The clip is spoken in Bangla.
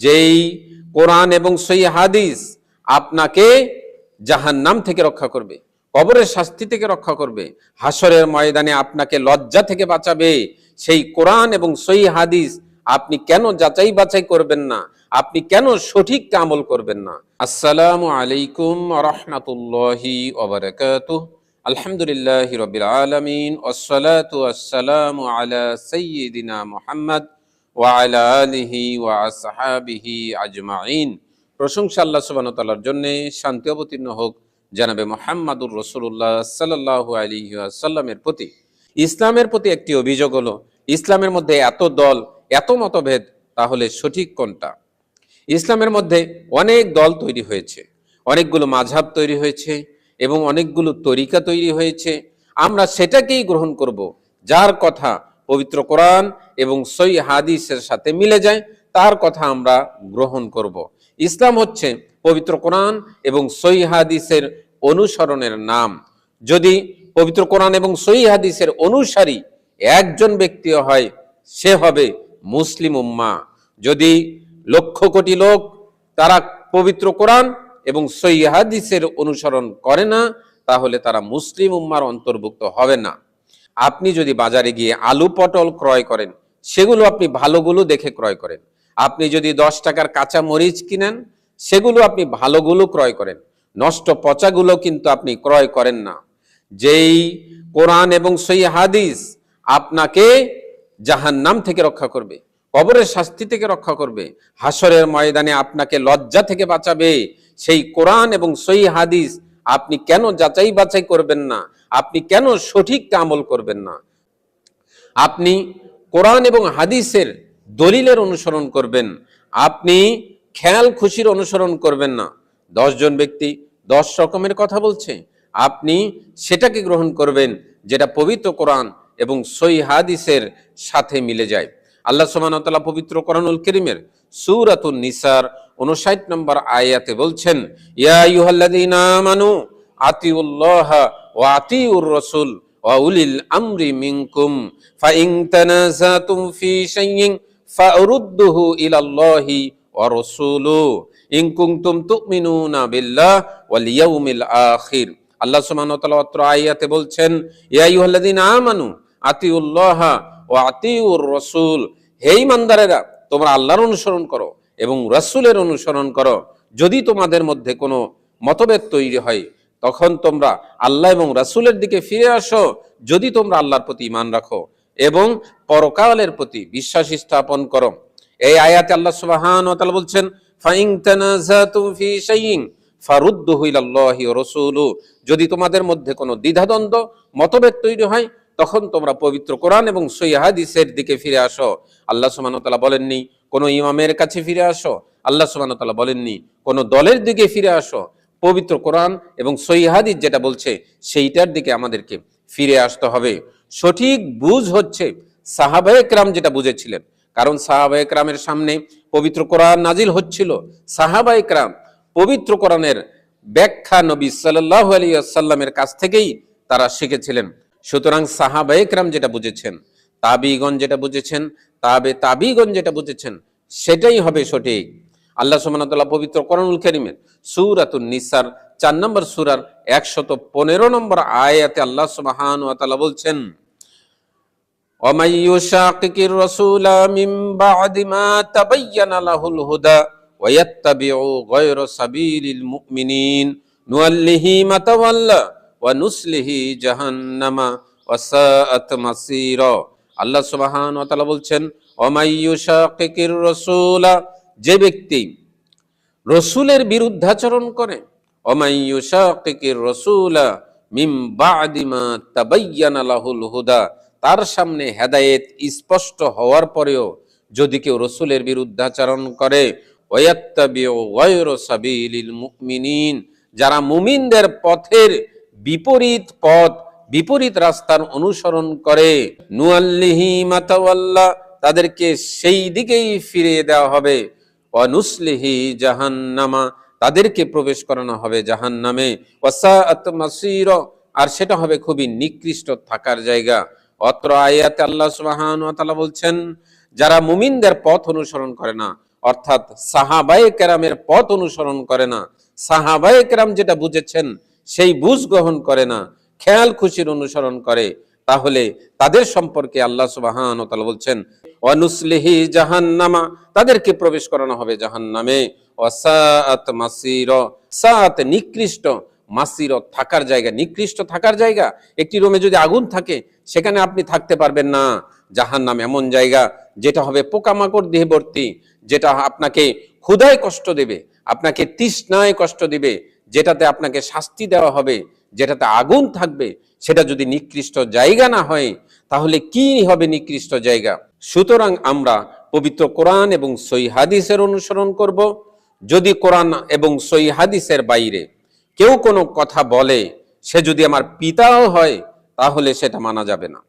যেই কোরআন এবং সহিহ হাদিস আপনাকে জাহান্নাম থেকে রক্ষা করবে, কবরের শাস্তি থেকে রক্ষা করবে, হাসরের ময়দানে আপনাকে লজ্জা থেকে বাঁচাবে, সেই কোরআন এবং সহিহ হাদিস আপনি কেন যাচাই বাছাই করবেন না? আপনি কেন সঠিক আমল করবেন না? আসসালামু আলাইকুম ওয়া রাহমাতুল্লাহি ওয়া বারাকাতুহু। আলহামদুলিল্লাহি রাব্বিল আলামিন ওয়াসসালাতু ওয়াসসালামু আলা সাইয়্যিদিনা মুহাম্মদ ওয়া আলা আলিহি ওয়া আসহাবিহি আজমাইন। প্রশংসা আল্লাহ সুবহানাহু ওয়া তাআলার জন্য, শান্তি অবতীর্ণ হোক জনাবে মুহাম্মাদুর রাসূলুল্লাহ সাল্লাল্লাহু আলাইহি ওয়াসাল্লামের প্রতি। ইসলামের প্রতি একটি অভিযোগ হলো, ইসলামের মধ্যে এত দল, এত মতভেদ, তাহলে সঠিক কোনটা? ইসলামের মধ্যে অনেক দল তৈরি হয়েছে, অনেকগুলো মাযহাব তৈরি হয়েছে এবং অনেকগুলো তরিকা তৈরি হয়েছে। আমরা সেটাকেই গ্রহণ করব যার কথা পবিত্র কোরআন এবং সহিহ হাদিসের সাথে মিলে যায়, তার কথা আমরা গ্রহণ করব। ইসলাম হচ্ছে পবিত্র কোরআন এবং সহিহ হাদিসের অনুসরণের নাম। যদি পবিত্র কোরআন এবং সহিহ হাদিসের অনুসারী একজন ব্যক্তি হয়, সে হবে মুসলিম উম্মাহ। যদি লক্ষ কোটি লোক তারা পবিত্র কোরআন এবং সহিহ হাদিসের অনুসরণ করে না, তাহলে তারা মুসলিম উম্মার অন্তর্ভুক্ত হবে না। আপনি যদি বাজারে গিয়ে আলু পটল ক্রয় করেন, সেগুলো আপনি ভালোগুলো দেখে ক্রয় করেন। আপনি যদি 10 টাকার কাঁচা মরিচ কিনেন, সেগুলো আপনি ভালোগুলো ক্রয় করেন, নষ্ট পচাগুলো কিন্তু আপনি ক্রয় করেন না। যেই কোরআন এবং সহিহ হাদিস আপনাকে জাহান্নাম থেকে রক্ষা করবে, কবরের শাস্তি থেকে রক্ষা করবে, হাসরের ময়দানে আপনাকে লজ্জা থেকে বাঁচাবে, সেই কোরআন এবং সহিহ হাদিস আপনি কেন যাচাই বাছাই করবেন না? আপনি কেন সঠিক আমল করবেন না? আপনি কোরআন এবং হাদিসের দলিলের অনুসরণ করবেন, আপনি খেয়াল খুশির অনুসরণ করবেন না। 10 জন ব্যক্তি 10 রকমের কথা বলছে, আপনি সেটাকে গ্রহণ করবেন যেটা পবিত্র কোরআন এবং সহিহ হাদিসের সাথে মিলে যায়। আল্লাহ সুবহানাহু ওয়া তাআলা পবিত্র কোরআনুল কারীমের সূরাতুন নিসার 59 নম্বর আয়াতে বলছেন, ইয়া আইয়ুহাল্লাযীনা আমানু আতিউল্লাহা ওয়া আতিউর রাসূল ওয়া উলিল আমরি মিনকুম ফাইন তানাযাতুম ফি শাইইন ফারুদ্দুহু ইলাল্লাহি ওয়া রাসূলু ইন কুনতুম তুমিনুনা বিল্লাহ ওয়াল ইয়াউমিল আখির। আল্লাহ সুবহানাহু ওয়া তাআলা অত্র আয়াতে বলছেন, ইয়া আইয়ুহাল্লাযীনা আমানু আতিউল্লাহা ওয়া আতিউর রাসূল, হে ঈমানদারেরা, তোমরা আল্লাহর অনুসরণ করো এবং রাসূলের অনুসরণ করো। যদি তোমাদের মধ্যে কোনো মতভেদ তৈরি হয়, তখন তোমরা আল্লাহ এবং রাসূলের দিকে ফিরে আসো। যদি তোমরা আল্লাহর প্রতি ঈমান রাখো এবং পরকালের প্রতি বিশ্বাস স্থাপন করো। এই আয়াতে আল্লাহ সুবহানাহু ওয়া তাআলা বলছেন, ফাইন তানাযাতুম ফি শাইইন ফারুদ্দুহু ইলাল্লাহি ওয়া রাসূলু, যদি তোমাদের মধ্যে কোনো দ্বিধাদ্বন্দ্ব মতভেদ তৈরি হয়, তখন তোমরা পবিত্র কোরআন এবং সহিহ হাদিসের দিকে ফিরে আসো। আল্লাহ সুবহানাহু ওয়া তাআলা বলেননি কোনো ইমামের কাছে ফিরে আসো, আল্লাহ সুবহানাহু ওয়া তাআলা বলেননি কোনো দলের দিকে ফিরে আসো। পবিত্র কোরআন এবং সহিহ হাদিস যেটা বলছে, সেইটার দিকে আমাদেরকে ফিরে আসতে হবে। সঠিক বুঝ হচ্ছে সাহাবায়ে কেরাম যেটা বুঝেছিলেন, কারণ সাহাবায়ে কেরামের সামনে পবিত্র কোরআন নাজিল হচ্ছিল। সাহাবায়ে কেরাম পবিত্র কোরআনের ব্যাখ্যা নবী সাল্লাল্লাহু আলাইহি ওয়াসাল্লামের কাছ থেকেই তারা শিখেছিলেন। সুতরাং সাহাবায়ে কেরাম যেটা বুঝেছেন, তাবিগণ যেটা বুঝেছেন, তাবিগণ যেটা বুঝেছেন, সেটাই হবে সঠিক। আল্লাহ সুবহানাহু ওয়া তাআলা পবিত্র কোরআনুল কারীমের সূরাতুন নিসার 4 নম্বর সূরার 115 নম্বর আয়াতে আল্লাহ সুবহানাহু ওয়া তাআলা বলছেন, ওয়া মান ইউশাকিকির রাসূলা মিন বা'দি মা তাবায়্যানা লাহুল হুদা ওয়া ইয়াত্তাবিউ গায়রা সাবিলিল মুমিনিন নুওয়াল্লিহি মা তাওয়াল্লা ওয়া নুসলিহি জাহান্নামা ওয়া সাআত মাসীরা। আল্লাহ সুবহানাহু ওয়া তাআলা বলছেন, ওয়া মান ইউশাকিকির রাসূলা, যে ব্যক্তি রাসূলের বিরুদ্ধাচরণ করে, ওয়া মান ইউশাকিকির রাসূলা মিন বা'দি মা তাবায়্যানা লাহুল হুদা, তার সামনে হেদায়েত স্পষ্ট হওয়ার পরেও যদি কেউ রাসূলের বিরুদ্ধাচরণ করে, ওয়া ইয়াত্তাবিউ গায়রা সাবিলিল মুমিনিন, যারা মুমিনদের পথের বিপরীত পথ, বিপরীত রাস্তার অনুসরণ করে, নুআল্লিহি মা তাওয়াল্লা, তাদেরকে সেই দিকেই ফিরিয়ে দেওয়া হবে, ওয়া নুসলিহি জাহান্নামা, তাদেরকে প্রবেশ করানো হবে জাহান্নামে, ওয়া সাআত মাসীরা, আর সেটা হবে খুবই নিকৃষ্ট থাকার জায়গা। অত্র আয়াতে আল্লাহ সুবহানাহু ওয়া তাআলা বলছেন, যারা মুমিনদের পথ অনুসরণ করে না, অর্থাৎ সাহাবায়ে কেরামের পথ অনুসরণ করে না, সাহাবায়ে কেরাম যেটা বুঝেছেন সেই বুঝ গ্রহণ করে না, খেয়াল খুশির অনুসরণ করে, তাহলে তাদের সম্পর্কে আল্লাহ সুবহানাহু ওয়া তাআলা বলছেন ওয়ানুসলিহি জাহান্নামা, তাদেরকে প্রবেশ করানো হবে জাহান্নামে, ওয়াসাআত মাসির, সাআত নিকৃষ্ট, মাসির থাকার জায়গা, নিকৃষ্ট থাকার জায়গা। একটি রুমে যদি আগুন থাকে সেখানে আপনি থাকতে পারবেন না। জাহান্নাম এমন জায়গা যেটা হবে পোকামাকড় দিয়ে ভর্তি, যেটা আপনাকে ক্ষুধায় কষ্ট দেবে, আপনাকে তৃষ্ণায় কষ্ট দিবে, যেটাতে আপনাকে শাস্তি দেওয়া হবে, যেটাতে আগুন থাকবে, সেটা যদি নিকৃষ্ট জায়গা না হয় তাহলে কি হবে নিকৃষ্ট জায়গা? সুতরাং আমরা পবিত্র কোরআন এবং সহিহ হাদিসের অনুসরণ করব। যদি কোরআন এবং সহিহ হাদিসের বাইরে কেউ কোনো কথা বলে, সে যদি আমার পিতাও হয়, তাহলে সেটা মানা যাবে না।